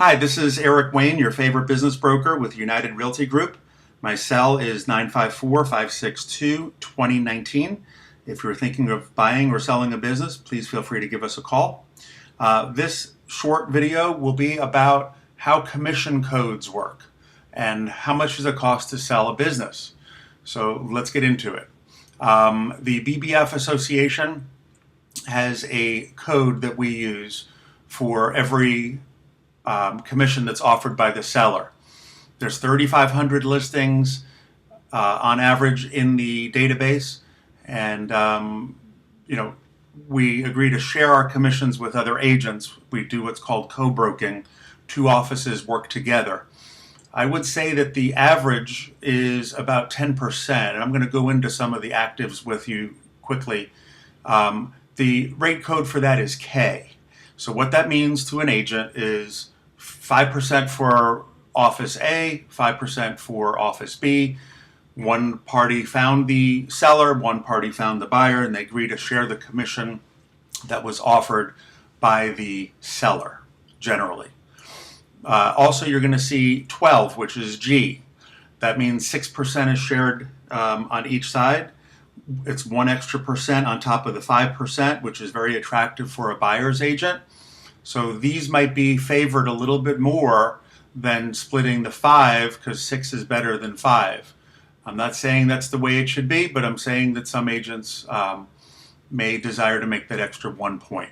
Hi, this is Eric Wayne, your favorite business broker with United Realty Group. My cell is 954-562-2019. If you're thinking of buying or selling a business, please feel free to give us a call. This short video will be about how commission codes work and how much does it cost to sell a business. So let's get into it. The BBF Association has a code that we use for every commission that's offered by the seller. There's 3,500 listings on average in the database, and we agree to share our commissions with other agents. We do what's called co-broking. Two offices work together. I would say that the average is about 10%, and I'm going to go into some of the actives with you quickly. The rate code for that is K. So what that means to an agent is 5% for Office A, 5% for Office B. One party found the seller, one party found the buyer, and they agree to share the commission that was offered by the seller, generally. Also, you're going to see 12, which is G. That means 6% is shared on each side. It's 1 extra percent on top of the 5%, which is very attractive for a buyer's agent. So these might be favored a little bit more than splitting the 5 because 6 is better than 5. I'm not saying that's the way it should be, but I'm saying that some agents may desire to make that extra 1 point.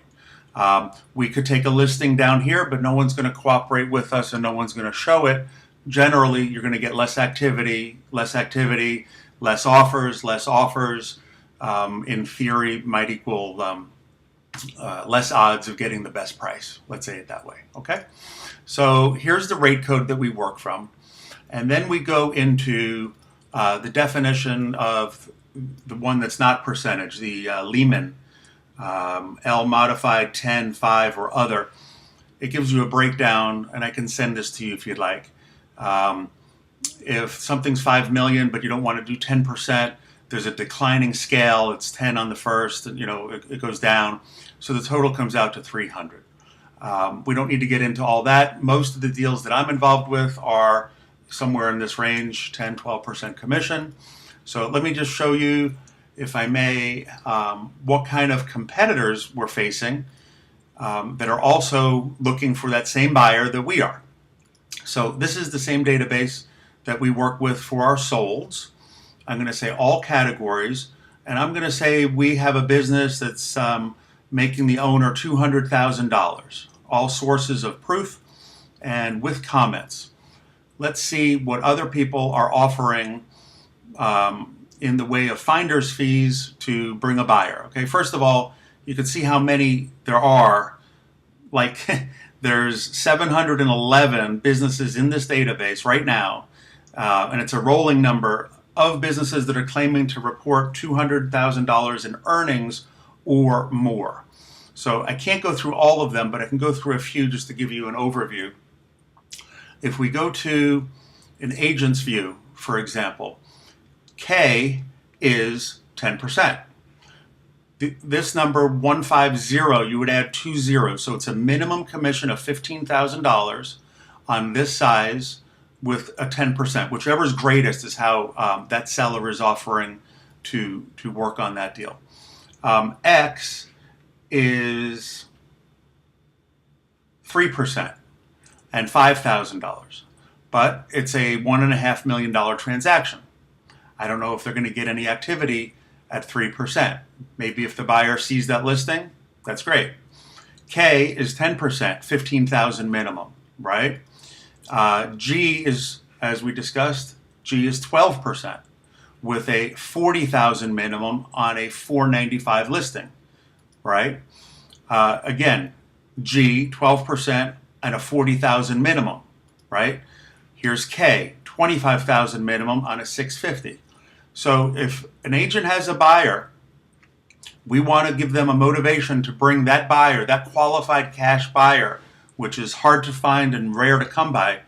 We could take a listing down here, but no one's going to cooperate with us and no one's going to show it. Generally, you're going to get less activity, less offers. In theory, might equal less odds of getting the best price. Let's say it that way. Okay. So here's the rate code that we work from. And then we go into the definition of the one that's not percentage, the Lehman, L modified 10, 5, or other. It gives you a breakdown, and I can send this to you if you'd like. If something's 5 million, but you don't want to do 10%, there's a declining scale. It's 10 on the first, and it goes down. So the total comes out to 300. We don't need to get into all that. Most of the deals that I'm involved with are somewhere in this range, 10, 12% commission. So let me just show you, if I may, what kind of competitors we're facing that are also looking for that same buyer that we are. So this is the same database that we work with for our solds. I'm going to say all categories, and I'm going to say we have a business that's making the owner $200,000. All sources of proof and with comments. Let's see what other people are offering in the way of finder's fees to bring a buyer. Okay, first of all, you can see how many there are. Like there's 711 businesses in this database right now, and it's a rolling number of businesses that are claiming to report $200,000 in earnings or more. So I can't go through all of them, but I can go through a few just to give you an overview. If we go to an agent's view, for example, K is 10%. This number 150, you would add 2 zeros. So it's a minimum commission of $15,000 on this size with a 10%. Whichever is greatest is how that seller is offering to work on that deal. X is 3% and $5,000, but it's a $1.5 million transaction. I don't know if they're going to get any activity at 3%. Maybe if the buyer sees that listing, that's great. K is 10%, $15,000 minimum, right? G is, as we discussed, G is 12% with a $40,000 minimum on a $495 listing, right? Again, G, 12% and a $40,000 minimum, right? Here's K, $25,000 minimum on a $650. So if an agent has a buyer, we want to give them a motivation to bring that buyer, that qualified cash buyer, which is hard to find and rare to come by.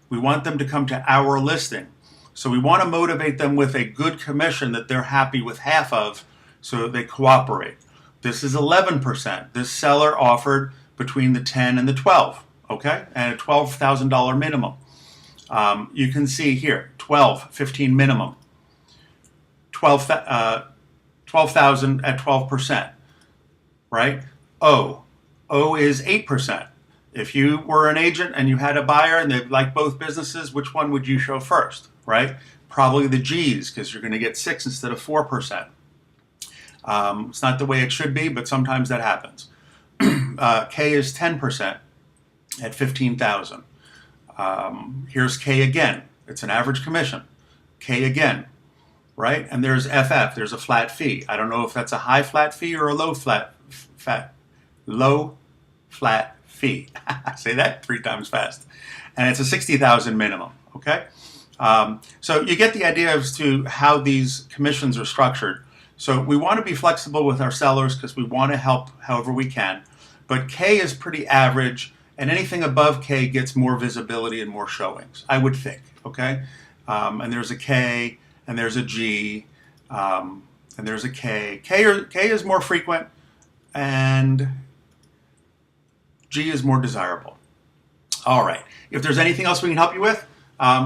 We want them to come to our listing. So we want to motivate them with a good commission that they're happy with half of so that they cooperate. This is 11%. This seller offered between the 10 and the 12. okay, and a $12,000 minimum. You can see here, 12, 15 minimum, 12,000 at 12%, right? O is 8%. If you were an agent and you had a buyer and they like both businesses, which one would you show first, right? Probably the G's, because you're going to get 6 instead of 4%. It's not the way it should be, but sometimes that happens. K is 10% at 15,000. Here's K again. It's an average commission. K again, right? And there's FF. There's a flat fee. I don't know if that's a high flat fee or a low flat fee. Say that 3 times fast. And it's a 60,000 minimum. Okay. So you get the idea as to how these commissions are structured. So we want to be flexible with our sellers because we want to help however we can. But K is pretty average, and anything above K gets more visibility and more showings, I would think. Okay. And there's a K, and there's a G, and there's a K. K is more frequent, and G is more desirable. All right. If there's anything else we can help you with,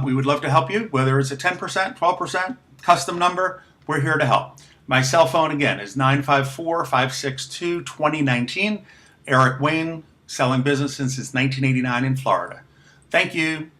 we would love to help you, whether it's a 10%, 12%, custom number, we're here to help. My cell phone, again, is 954-562-2019. Eric Wayne, selling business since 1989 in Florida. Thank you.